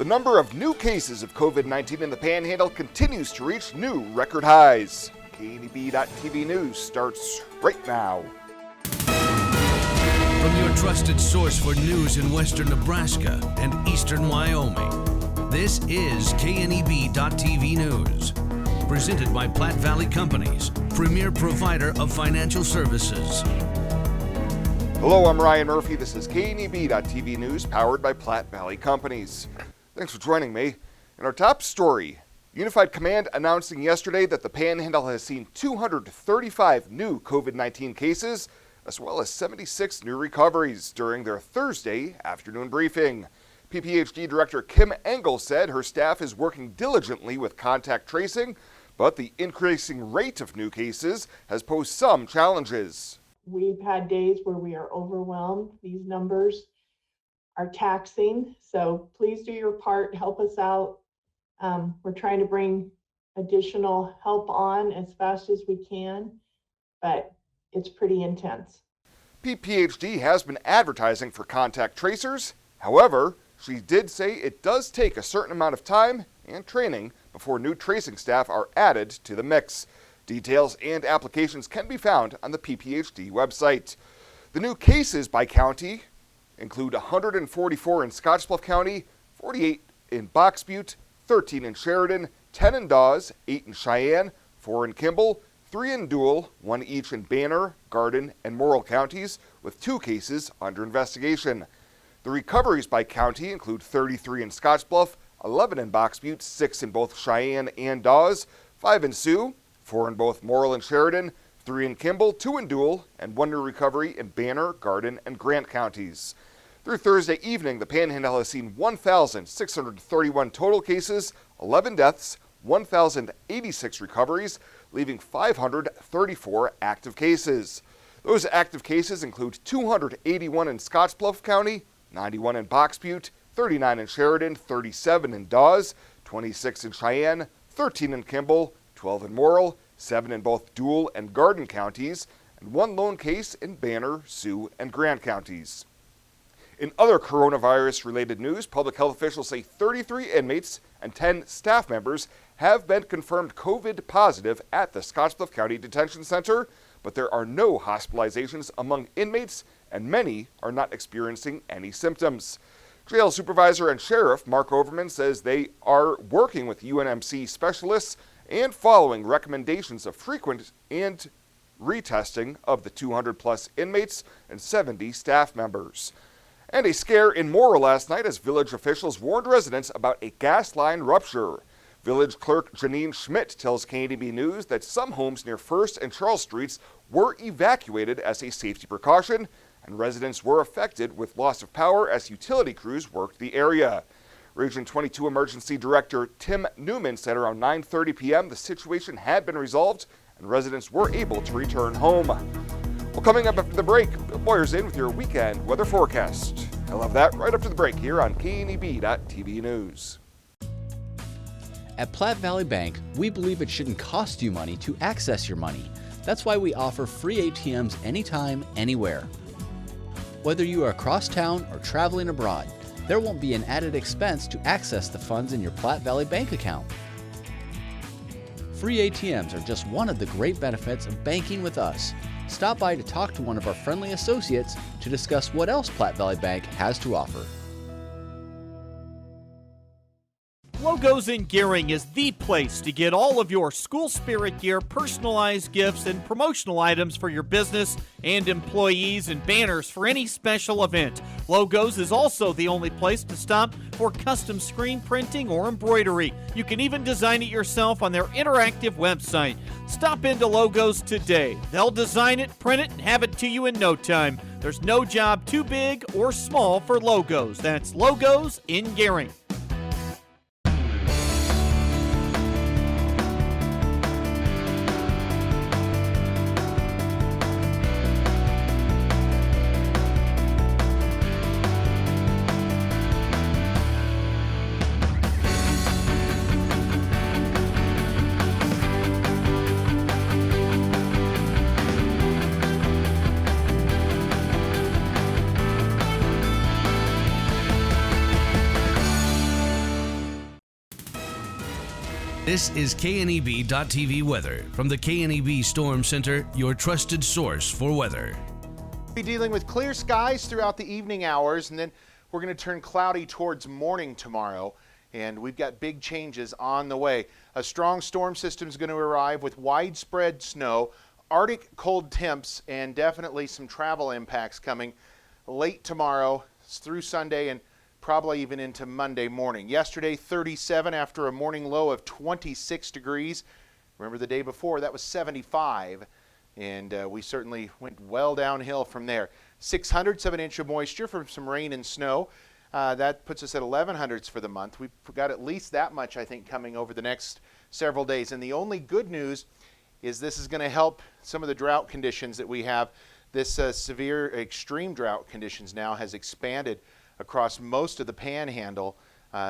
The number of new cases of COVID-19 in the Panhandle continues to reach new record highs. KNEB.TV News starts right now. From your trusted source for news in western Nebraska and eastern Wyoming, this is KNEB.TV News. Presented by Platte Valley Companies, premier provider of financial services. Hello, I'm Ryan Murphy. This is KNEB.TV News, powered by Platte Valley Companies. Thanks for joining me. In our top story, Unified Command announcing yesterday that the Panhandle has seen 235 new COVID-19 cases, as well as 76 new recoveries during their Thursday afternoon briefing. PPHD Director Kim Engel said her staff is working diligently with contact tracing, but the increasing rate of new cases has posed some challenges. We've had days where we are overwhelmed. These numbers are taxing, so please do your part, help us out. We're trying to bring additional help on as fast as we can, but it's pretty intense. PPHD has been advertising for contact tracers. However, she did say it does take a certain amount of time and training before new tracing staff are added to the mix. Details and applications can be found on the PPHD website. The new cases by county include 144 in Scottsbluff County, 48 in Box Butte, 13 in Sheridan, 10 in Dawes, 8 in Cheyenne, 4 in Kimball, 3 in Dual, 1 each in Banner, Garden, and Morrill counties, with 2 cases under investigation. The recoveries by county include 33 in Scottsbluff, 11 in Box Butte, 6 in both Cheyenne and Dawes, 5 in Sioux, 4 in both Morrill and Sheridan, 3 in Kimball, 2 in Dual, and 1 new recovery in Banner, Garden, and Grant counties. Through Thursday evening, the Panhandle has seen 1,631 total cases, 11 deaths, 1,086 recoveries, leaving 534 active cases. Those active cases include 281 in Scottsbluff County, 91 in Box Butte, 39 in Sheridan, 37 in Dawes, 26 in Cheyenne, 13 in Kimball, 12 in Morrill, 7 in both Dual and Garden counties, and 1 lone case in Banner, Sioux, and Grant counties. In other coronavirus-related news, public health officials say 33 inmates and 10 staff members have been confirmed COVID positive at the Scottsbluff County Detention Center, but there are no hospitalizations among inmates, and many are not experiencing any symptoms. Jail Supervisor and Sheriff Mark Overman says they are working with UNMC specialists and following recommendations of frequent and retesting of the 200-plus inmates and 70 staff members. And a scare in Morrill last night as village officials warned residents about a gas line rupture. Village Clerk Janine Schmidt tells KNEB News that some homes near 1st and Charles Streets were evacuated as a safety precaution, and residents were affected with loss of power as utility crews worked the area. Region 22 Emergency Director Tim Newman said around 9:30 p.m. the situation had been resolved and residents were able to return home. Well, coming up after the break, Bill Boyer's in with your weekend weather forecast. I love that right after the break here on KNEB.TV News. At Platte Valley Bank, we believe it shouldn't cost you money to access your money. That's why we offer free ATMs anytime, anywhere. Whether you are across town or traveling abroad, there won't be an added expense to access the funds in your Platte Valley Bank account. Free ATMs are just one of the great benefits of banking with us. Stop by to talk to one of our friendly associates to discuss what else Platte Valley Bank has to offer. Logos in Gearing is the place to get all of your school spirit gear, personalized gifts, and promotional items for your business and employees and banners for any special event. Logos is also the only place to stop for custom screen printing or embroidery. You can even design it yourself on their interactive website. Stop into Logos today. They'll design it, print it, and have it to you in no time. There's no job too big or small for Logos. That's Logos in Gearing. This is KNEB.TV weather from the KNEB Storm Center, your trusted source for weather. We'll be dealing with clear skies throughout the evening hours, and then we're going to turn cloudy towards morning tomorrow, and we've got big changes on the way. A strong storm system is going to arrive with widespread snow, Arctic cold temps, and definitely some travel impacts coming late tomorrow through Sunday and probably even into Monday morning. Yesterday, 37 after a morning low of 26 degrees. Remember the day before, that was 75. And we certainly went well downhill from there. 0.06 of an inch of moisture from some rain and snow. That puts us at 0.11 for the month. We've got at least that much, I think, coming over the next several days. And the only good news is this is going to help some of the drought conditions that we have. This severe extreme drought conditions now has expanded across most of the Panhandle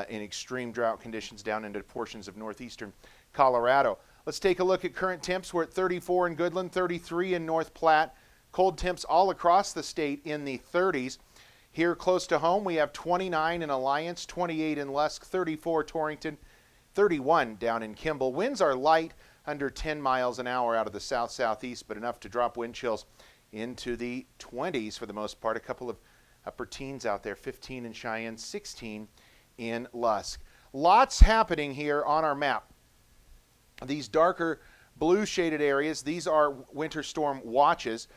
in extreme drought conditions down into portions of northeastern Colorado. Let's take a look at current temps. We're at 34 in Goodland, 33 in North Platte. Cold temps all across the state in the 30s. Here close to home, we have 29 in Alliance, 28 in Lusk, 34 Torrington, 31 down in Kimball. Winds are light, under 10 miles an hour out of the south-southeast, but enough to drop wind chills into the 20s for the most part. A couple of upper teens out there, 15 in Cheyenne, 16 in Lusk. Lots happening here on our map. These darker blue shaded areas, these are winter storm watches.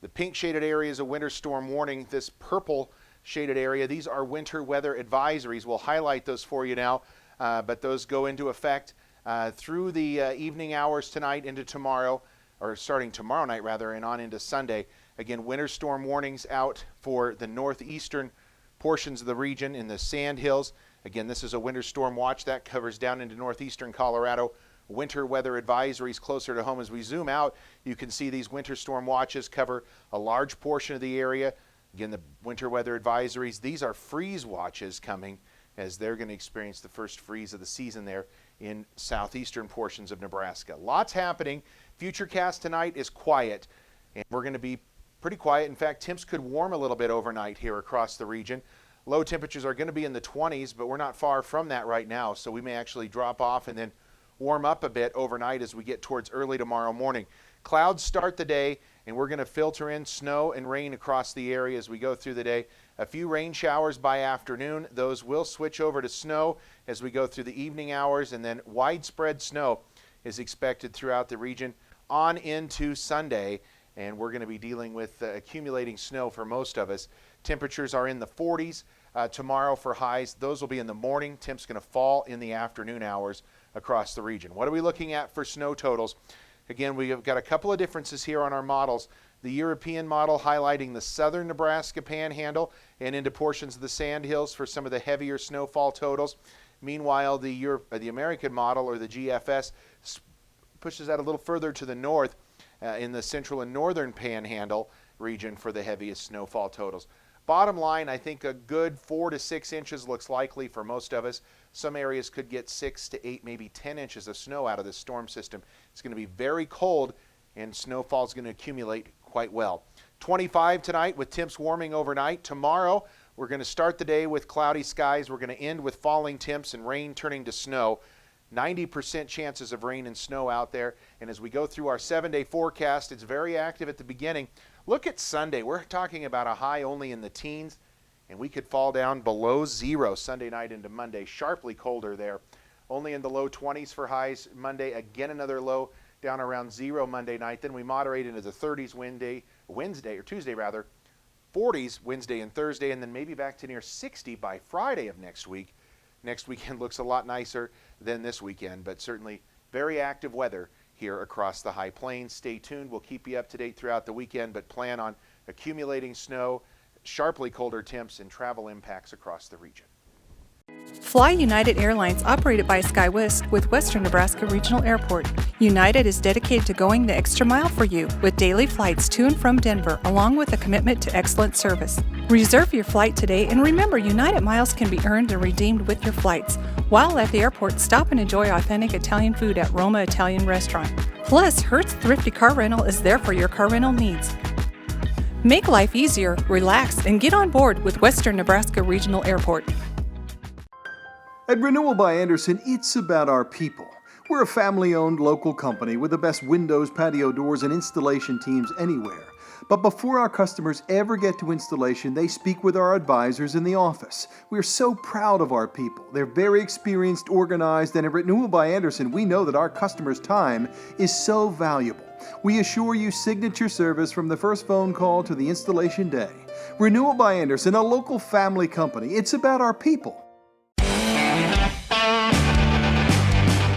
The pink shaded area is a winter storm warning. This purple shaded area, these are winter weather advisories. We'll highlight those for you now, but those go into effect through the evening hours tonight into tomorrow, or starting tomorrow night rather, and on into Sunday. Again, winter storm warnings out for the northeastern portions of the region in the Sandhills. Again, this is a winter storm watch that covers down into northeastern Colorado. Winter weather advisories closer to home. As we zoom out, you can see these winter storm watches cover a large portion of the area. Again, the winter weather advisories, these are freeze watches coming as they're going to experience the first freeze of the season there in southeastern portions of Nebraska. Lots happening. Futurecast tonight is quiet, and we're going to be pretty quiet. In fact, temps could warm a little bit overnight here across the region. Low temperatures are going to be in the 20s, but we're not far from that right now, so we may actually drop off and then warm up a bit overnight as we get towards early tomorrow morning. Clouds start the day, and we're going to filter in snow and rain across the area as we go through the day. A few rain showers by afternoon. Those will switch over to snow as we go through the evening hours, and then widespread snow is expected throughout the region on into Sunday, and we're going to be dealing with accumulating snow for most of us. Temperatures are in the 40s tomorrow for highs. Those will be in the morning. Temps going to fall in the afternoon hours across the region. What are we looking at for snow totals? Again, we have got a couple of differences here on our models. The European model highlighting the southern Nebraska Panhandle and into portions of the Sandhills for some of the heavier snowfall totals. Meanwhile, the American model, or the GFS, pushes that a little further to the north in the central and northern Panhandle region for the heaviest snowfall totals. Bottom line, I think a good 4 to 6 inches looks likely for most of us. Some areas could get 6 to 8, maybe 10 inches of snow out of this storm system. It's going to be very cold, and snowfall is going to accumulate quite well. 25 tonight with temps warming overnight. Tomorrow, we're going to start the day with cloudy skies. We're going to end with falling temps and rain turning to snow. 90% chances of rain and snow out there. And as we go through our 7-day forecast, it's very active at the beginning. Look at Sunday. We're talking about a high only in the teens, and we could fall down below 0 Sunday night into Monday. Sharply colder there. Only in the low 20s for highs Monday. Again, another low down around 0 Monday night. Then we moderate into the 30s Tuesday rather. 40s Wednesday and Thursday, and then maybe back to near 60 by Friday of next week. Next weekend looks a lot nicer than this weekend, but certainly very active weather here across the High Plains. Stay tuned. We'll keep you up to date throughout the weekend, but plan on accumulating snow, sharply colder temps, and travel impacts across the region. Fly United Airlines, operated by SkyWest with Western Nebraska Regional Airport. United is dedicated to going the extra mile for you with daily flights to and from Denver, along with a commitment to excellent service. Reserve your flight today, and remember, United miles can be earned and redeemed with your flights. While at the airport, stop and enjoy authentic Italian food at Roma Italian Restaurant. Plus, Hertz Thrifty Car Rental is there for your car rental needs. Make life easier, relax, and get on board with Western Nebraska Regional Airport. At Renewal by Anderson, it's about our people. We're a family-owned local company with the best windows, patio doors, and installation teams anywhere. But before our customers ever get to installation, they speak with our advisors in the office. We're so proud of our people. They're very experienced, organized, and at Renewal by Andersen, we know that our customers' time is so valuable. We assure you signature service from the first phone call to the installation day. Renewal by Andersen, a local family company. It's about our people.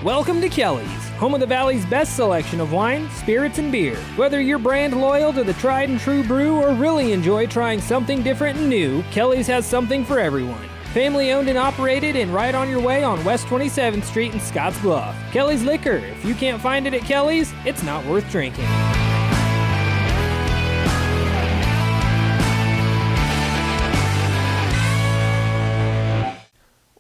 Welcome to Kelly's, home of the Valley's best selection of wine, spirits, and beer. Whether you're brand loyal to the tried and true brew or really enjoy trying something different and new, Kelly's has something for everyone. Family owned and operated and right on your way on West 27th Street in Scotts Bluff. Kelly's Liquor. If you can't find it at Kelly's, it's not worth drinking.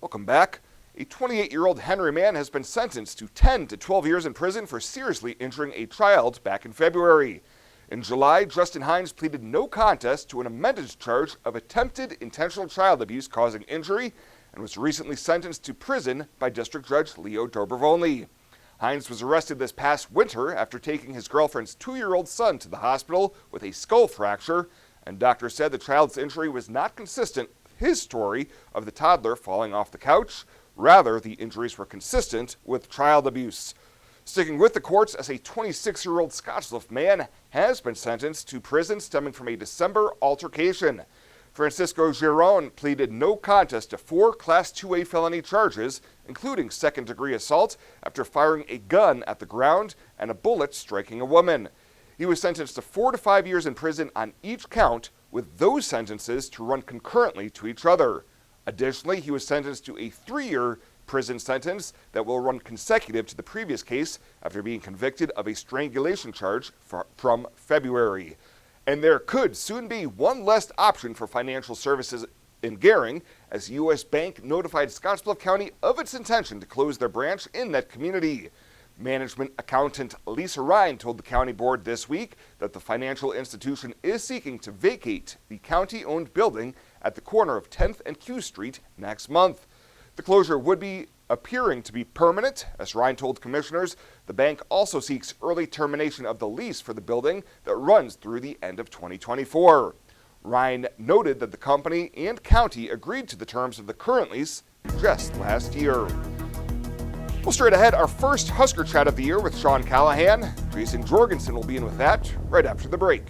Welcome back. A 28-year-old Henry man has been sentenced to 10 to 12 years in prison for seriously injuring a child back in February. In July, Justin Hines pleaded no contest to an amended charge of attempted intentional child abuse causing injury and was recently sentenced to prison by District Judge Leo Dobrovolny. Hines was arrested this past winter after taking his girlfriend's 2-year-old son to the hospital with a skull fracture, and doctors said the child's injury was not consistent with his story of the toddler falling off the couch. Rather, the injuries were consistent with child abuse. Sticking with the courts, as a 26-year-old Scottsbluff man has been sentenced to prison stemming from a December altercation. Francisco Giron pleaded no contest to 4 Class 2A felony charges, including second-degree assault after firing a gun at the ground and a bullet striking a woman. He was sentenced to 4 to 5 years in prison on each count, with those sentences to run concurrently to each other. Additionally, he was sentenced to a 3-year prison sentence that will run consecutive to the previous case after being convicted of a strangulation charge from February. And there could soon be one less option for financial services in Gering, as U.S. Bank notified Scottsbluff County of its intention to close their branch in that community. Management accountant Lisa Ryan told the county board this week that the financial institution is seeking to vacate the county-owned building at the corner of 10th and Q Street next month. The closure would be appearing to be permanent. As Ryan told commissioners, the bank also seeks early termination of the lease for the building that runs through the end of 2024. Ryan noted that the company and county agreed to the terms of the current lease just last year. Well, straight ahead, our first Husker Chat of the year with Sean Callahan. Jayson Jorgenson will be in with that right after the break.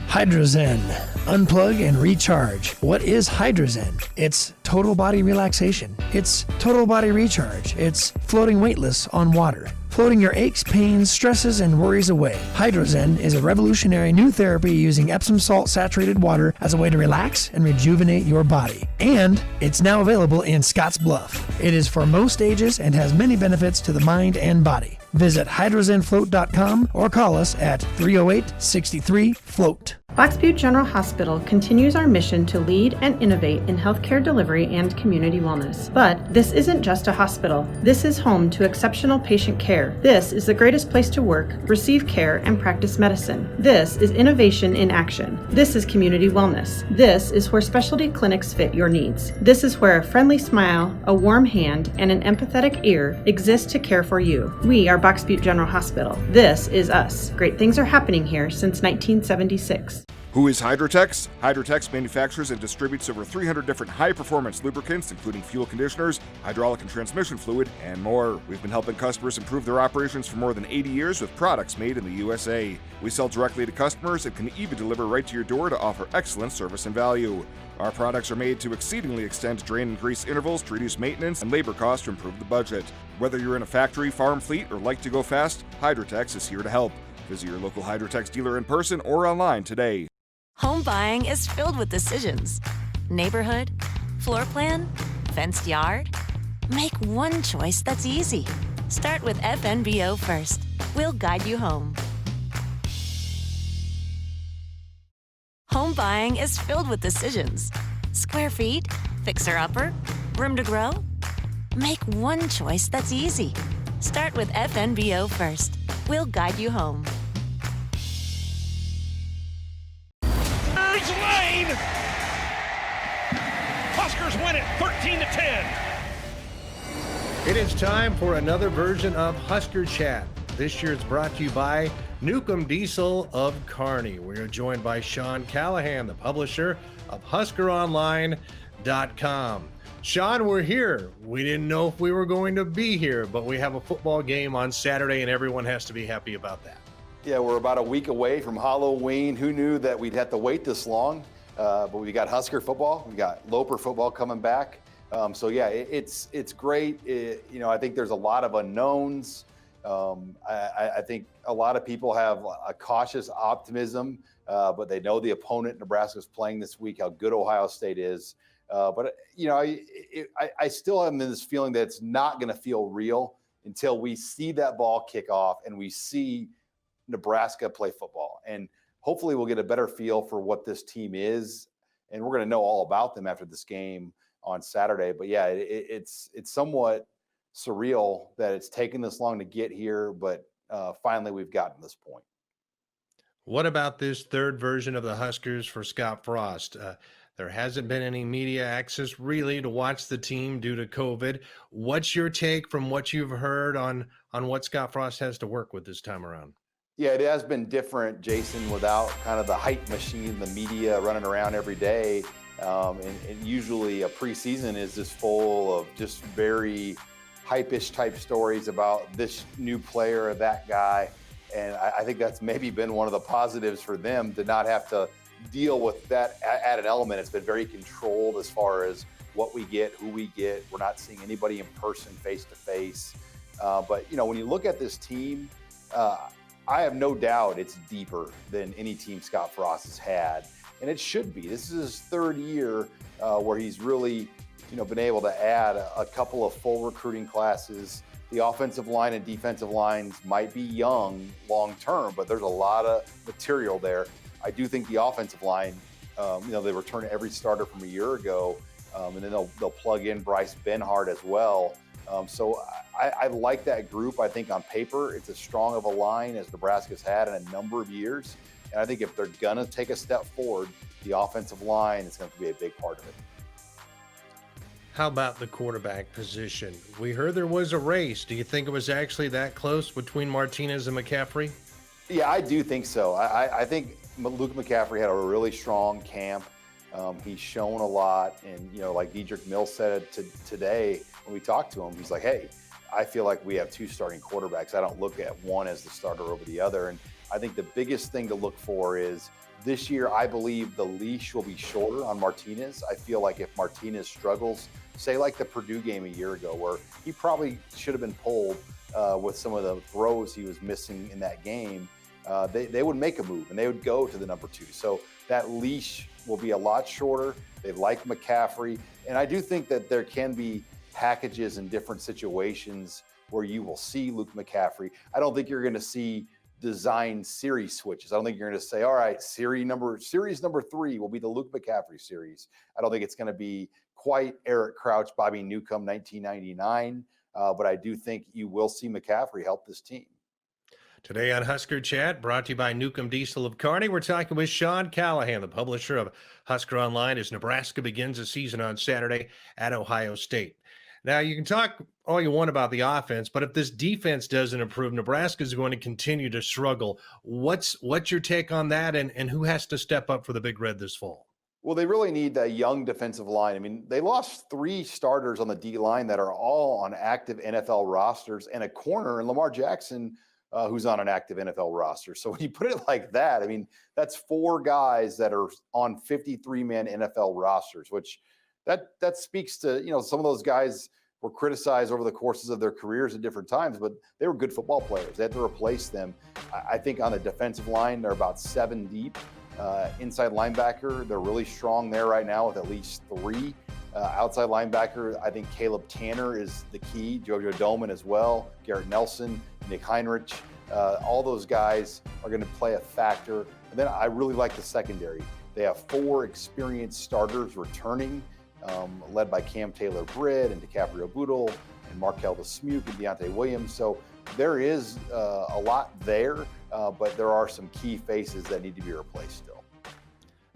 Hydrozen. Unplug and recharge. What is Hydrozen? It's total body relaxation. It's total body recharge. It's floating weightless on water. Floating your aches, pains, stresses, and worries away. Hydrozen is a revolutionary new therapy using Epsom salt saturated water as a way to relax and rejuvenate your body. And it's now available in Scotts Bluff. It is for most ages and has many benefits to the mind and body. Visit hydrozenfloat.com or call us at 308-63-FLOAT. Box Butte General Hospital continues our mission to lead and innovate in healthcare delivery and community wellness. But this isn't just a hospital. This is home to exceptional patient care. This is the greatest place to work, receive care, and practice medicine. This is innovation in action. This is community wellness. This is where specialty clinics fit your needs. This is where a friendly smile, a warm hand, and an empathetic ear exist to care for you. We are Box Butte General Hospital. This is us. Great things are happening here since 1976. Who is Hydrotex? Hydrotex manufactures and distributes over 300 different high-performance lubricants, including fuel conditioners, hydraulic and transmission fluid, and more. We've been helping customers improve their operations for more than 80 years with products made in the USA. We sell directly to customers and can even deliver right to your door to offer excellent service and value. Our products are made to exceedingly extend drain and grease intervals to reduce maintenance and labor costs to improve the budget. Whether you're in a factory, farm fleet, or like to go fast, Hydrotex is here to help. Visit your local Hydrotex dealer in person or online today. Home buying is filled with decisions. Neighborhood, floor plan, fenced yard. Make one choice that's easy. Start with FNBO first. We'll guide you home. Home buying is filled with decisions. Square feet, fixer-upper, room to grow. Make one choice that's easy. Start with FNBO first. We'll guide you home. Lane. Huskers win it 13-10. It is time for another version of Husker Chat. This year it's brought to you by Newcomb Diesel of Kearney. We are joined by Sean Callahan, the publisher of HuskerOnline.com. Sean, we're here. We didn't know if we were going to be here, but we have a football game on Saturday, and everyone has to be happy about that. Yeah, we're about a week away from Halloween. Who knew that we'd have to wait this long? But we got Husker football. We got Loper football coming back. So yeah, it's great. I think there's a lot of unknowns. I think a lot of people have a cautious optimism, but they know the opponent Nebraska's playing this week, how good Ohio State is. But I still am in this feeling that it's not going to feel real until we see that ball kick off and we see Nebraska play football. And hopefully we'll get a better feel for what this team is. And we're going to know all about them after this game on Saturday. But yeah, it's somewhat surreal that it's taken this long to get here, but finally we've gotten this point. What about this third version of the Huskers for Scott Frost? There hasn't been any media access really to watch the team due to COVID. What's your take from what you've heard on what Scott Frost has to work with this time around? Yeah, it has been different, Jason, without kind of the hype machine, the media running around every day. And usually a preseason is just full of just very hype-ish type stories about this new player or that guy. And I think that's maybe been one of the positives for them to not have to deal with that added element. It's been very controlled as far as what we get, who we get. We're not seeing anybody in person, face-to-face. But, when you look at this team, I have no doubt it's deeper than any team Scott Frost has had. And it should be. This is his third year where he's really, been able to add a couple of full recruiting classes. The offensive line and defensive lines might be young long-term, but there's a lot of material there. I do think the offensive line, they return every starter from a year ago, and then they'll plug in Bryce Benhart as well. So I like that group. I think on paper, it's as strong of a line as Nebraska's had in a number of years. And I think if they're going to take a step forward, the offensive line is going to be a big part of it. How about the quarterback position? We heard there was a race. Do you think it was actually that close between Martinez and McCaffrey? Yeah, I do think so. I think Luke McCaffrey had a really strong camp. He's shown a lot. And, like Dedrick Mills said today when we talked to him, he's like, hey, I feel like we have two starting quarterbacks. I don't look at one as the starter over the other. And I think the biggest thing to look for is this year, I believe the leash will be shorter on Martinez. I feel like if Martinez struggles, say like the Purdue game a year ago, where he probably should have been pulled with some of the throws he was missing in that game, they would make a move and they would go to the number 2. So that leash will be a lot shorter. They like McCaffrey. And I do think that there can be packages in different situations where you will see Luke McCaffrey. I don't think you're going to see design series switches. I don't think you're going to say, all right, series number 3 will be the Luke McCaffrey series. I don't think it's going to be quite Eric Crouch, Bobby Newcomb, 1999. But I do think you will see McCaffrey help this team. Today on Husker Chat, brought to you by Newcomb Diesel of Kearney, we're talking with Sean Callahan, the publisher of Husker Online, as Nebraska begins the season on Saturday at Ohio State. Now, you can talk all you want about the offense, but if this defense doesn't improve, Nebraska is going to continue to struggle. What's your take on that, and who has to step up for the Big Red this fall? Well, they really need a young defensive line. I mean, they lost 3 starters on the D-line that are all on active NFL rosters and a corner in Lamar Jackson, who's on an active NFL roster. So when you put it like that, I mean, that's 4 guys that are on 53-man NFL rosters, which that speaks to, some of those guys were criticized over the courses of their careers at different times, but they were good football players. They had to replace them. I think on the defensive line, they're about 7 deep. Inside linebacker, they're really strong there right now with at least 3. Outside linebacker, I think Caleb Tanner is the key. Jojo Doman as well. Garrett Nelson, Nick Heinrich. All those guys are going to play a factor. And then I really like the secondary. They have 4 experienced starters returning, led by Cam Taylor-Britt and DiCaprio Boodle and Markel Smuke and Deontay Williams. So there is a lot there, but there are some key faces that need to be replaced still.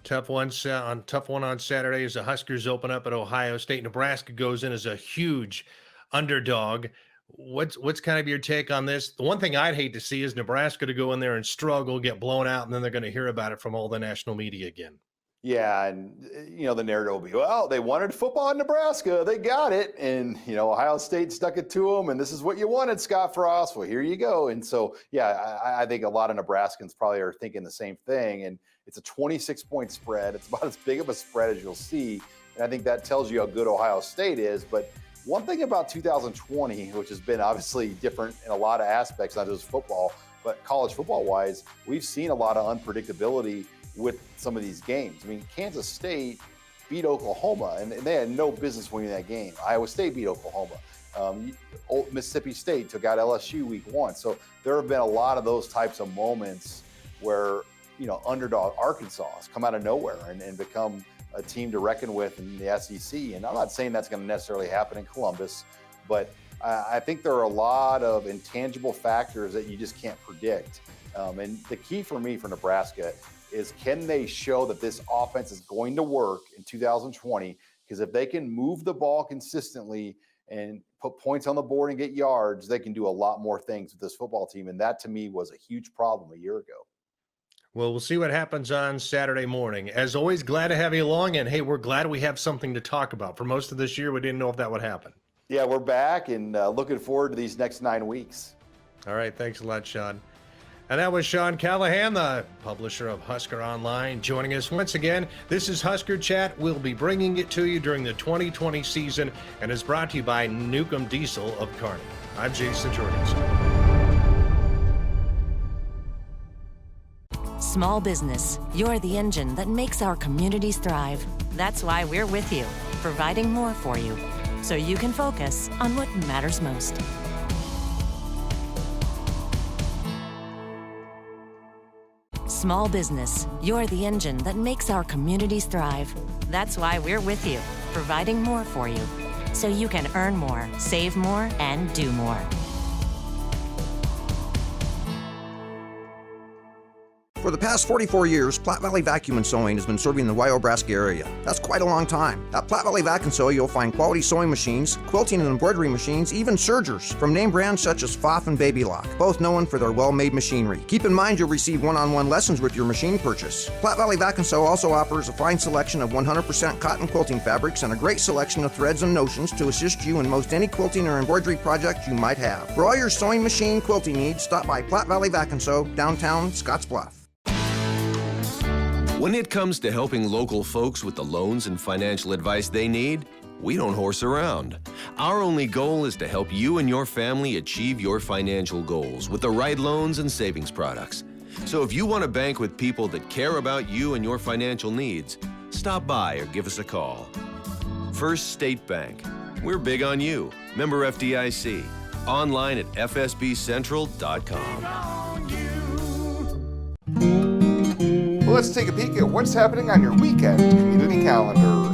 Tough one on Saturday as the Huskers open up at Ohio State. Nebraska goes in as a huge underdog. What's kind of your take on this? The one thing I'd hate to see is Nebraska to go in there and struggle, get blown out, and then they're going to hear about it from all the national media again. Yeah, and the narrative will be, well, they wanted football in Nebraska, they got it, and Ohio State stuck it to them, and this is what you wanted, Scott Frost. Well, here you go. And so, yeah, I think a lot of Nebraskans probably are thinking the same thing. And it's a 26-point spread. It's about as big of a spread as you'll see, and I think that tells you how good Ohio State is. But one thing about 2020, which has been obviously different in a lot of aspects, not just football, but college football-wise, we've seen a lot of unpredictability with some of these games. I mean, Kansas State beat Oklahoma, and they had no business winning that game. Iowa State beat Oklahoma. Mississippi State took out LSU week 1. So there have been a lot of those types of moments where, underdog Arkansas has come out of nowhere and become a team to reckon with in the SEC. And I'm not saying that's going to necessarily happen in Columbus, but I think there are a lot of intangible factors that you just can't predict. And the key for me for Nebraska is, can they show that this offense is going to work in 2020? Because if they can move the ball consistently and put points on the board and get yards, they can do a lot more things with this football team. And that, to me, was a huge problem a year ago. Well, we'll see what happens on Saturday morning. As always, glad to have you along. And, hey, we're glad we have something to talk about. For most of this year, we didn't know if that would happen. Yeah, we're back and looking forward to these next 9 weeks. All right. Thanks a lot, Sean. And that was Sean Callahan, the publisher of Husker Online, joining us once again. This is Husker Chat. We'll be bringing it to you during the 2020 season, and is brought to you by Newcomb Diesel of Kearney. I'm Jayson Jorgenson. Small business, you're the engine that makes our communities thrive. That's why we're with you, providing more for you, so you can focus on what matters most. Small business, you're the engine that makes our communities thrive. That's why we're with you, providing more for you, so you can earn more, save more, and do more. For the past 44 years, Platte Valley Vacuum and Sewing has been serving the Wyobraska area. That's quite a long time. At Platte Valley Vac and Sew, you'll find quality sewing machines, quilting and embroidery machines, even sergers from name brands such as Pfaff and Baby Lock, both known for their well-made machinery. Keep in mind you'll receive one-on-one lessons with your machine purchase. Platte Valley Vac and Sew also offers a fine selection of 100% cotton quilting fabrics and a great selection of threads and notions to assist you in most any quilting or embroidery project you might have. For all your sewing machine quilting needs, stop by Platte Valley Vac and Sew, downtown Scottsbluff. When it comes to helping local folks with the loans and financial advice they need, we don't horse around. Our only goal is to help you and your family achieve your financial goals with the right loans and savings products. So if you want to bank with people that care about you and your financial needs, stop by or give us a call. First State Bank. We're big on you. Member FDIC. Online at fsbcentral.com. Let's take a peek at what's happening on your weekend community calendar.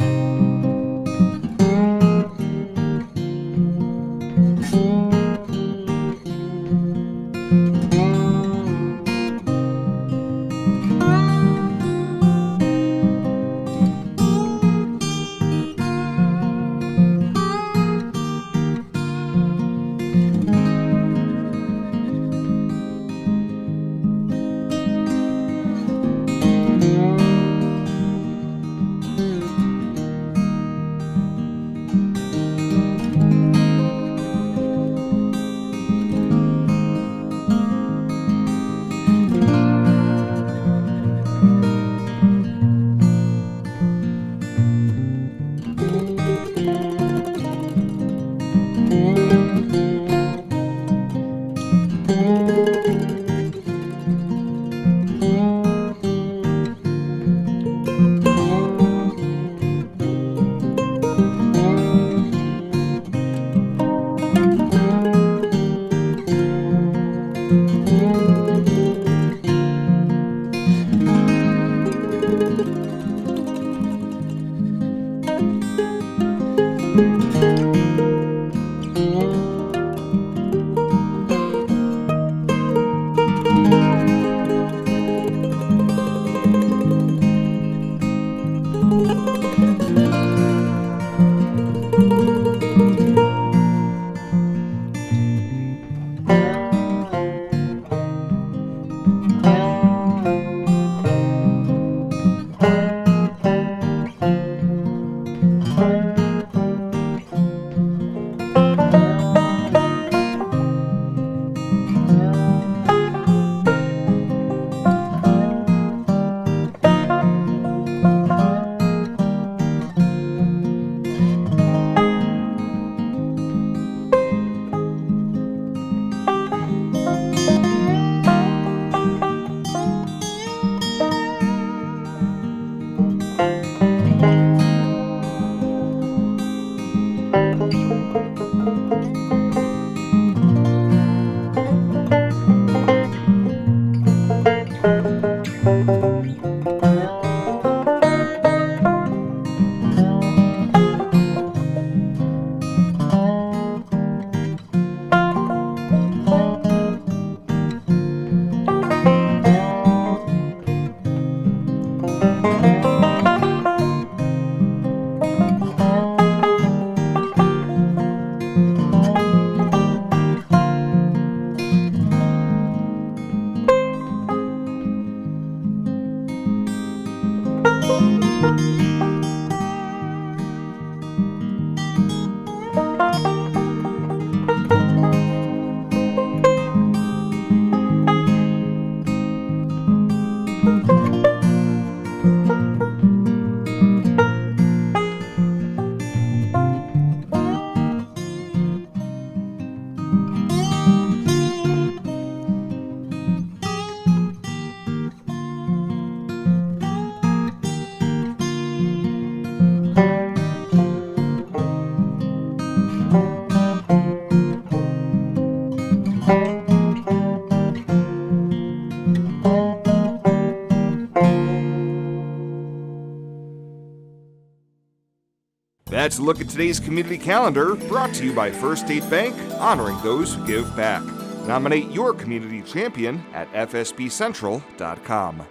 Here's a look at today's community calendar, brought to you by First State Bank, honoring those who give back. Nominate your community champion at fsbcentral.com.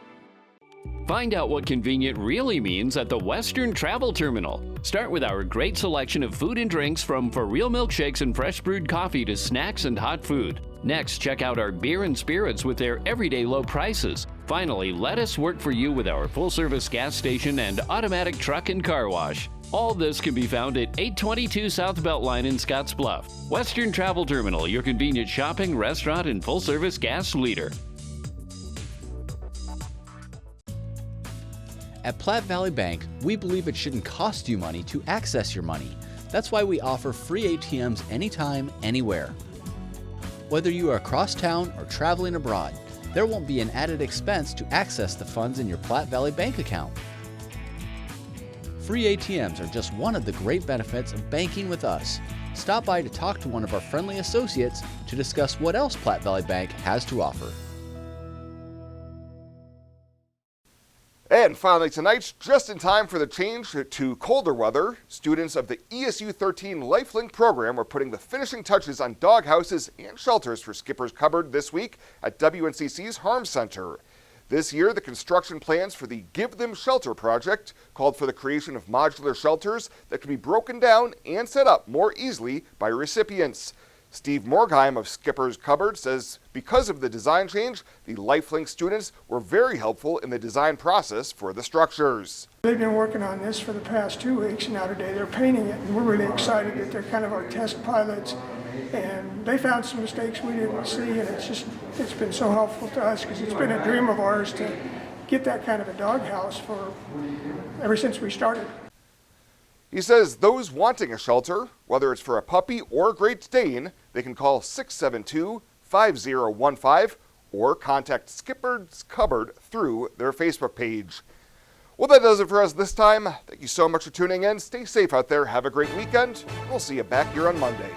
Find out what convenient really means at the Western Travel Terminal. Start with our great selection of food and drinks, from for real milkshakes and fresh brewed coffee to snacks and hot food. Next, check out our beer and spirits with their everyday low prices. Finally, let us work for you with our full-service gas station and automatic truck and car wash. All this can be found at 822 South Beltline in Scottsbluff. Western Travel Terminal, your convenient shopping, restaurant, and full-service gas leader. At Platte Valley Bank, we believe it shouldn't cost you money to access your money. That's why we offer free ATMs anytime, anywhere. Whether you are across town or traveling abroad, there won't be an added expense to access the funds in your Platte Valley Bank account. Free ATMs are just one of the great benefits of banking with us. Stop by to talk to one of our friendly associates to discuss what else Platte Valley Bank has to offer. And finally tonight, just in time for the change to colder weather, students of the ESU 13 LifeLink program are putting the finishing touches on dog houses and shelters for Skipper's Cupboard this week at WNCC's Harm Center. This year, the construction plans for the Give Them Shelter project called for the creation of modular shelters that can be broken down and set up more easily by recipients. Steve Morgheim of Skipper's Cupboard says because of the design change, the LifeLink students were very helpful in the design process for the structures. They've been working on this for the past 2 weeks, and now today they're painting it, and we're really excited that they're kind of our test pilots. And they found some mistakes we didn't see, and it's been so helpful to us because it's been a dream of ours to get that kind of a doghouse ever since we started. He says those wanting a shelter, whether it's for a puppy or a Great Dane, they can call 672-5015 or contact Skipper's Cupboard through their Facebook page. Well, that does it for us this time. Thank you so much for tuning in. Stay safe out there. Have a great weekend. We'll see you back here on Monday.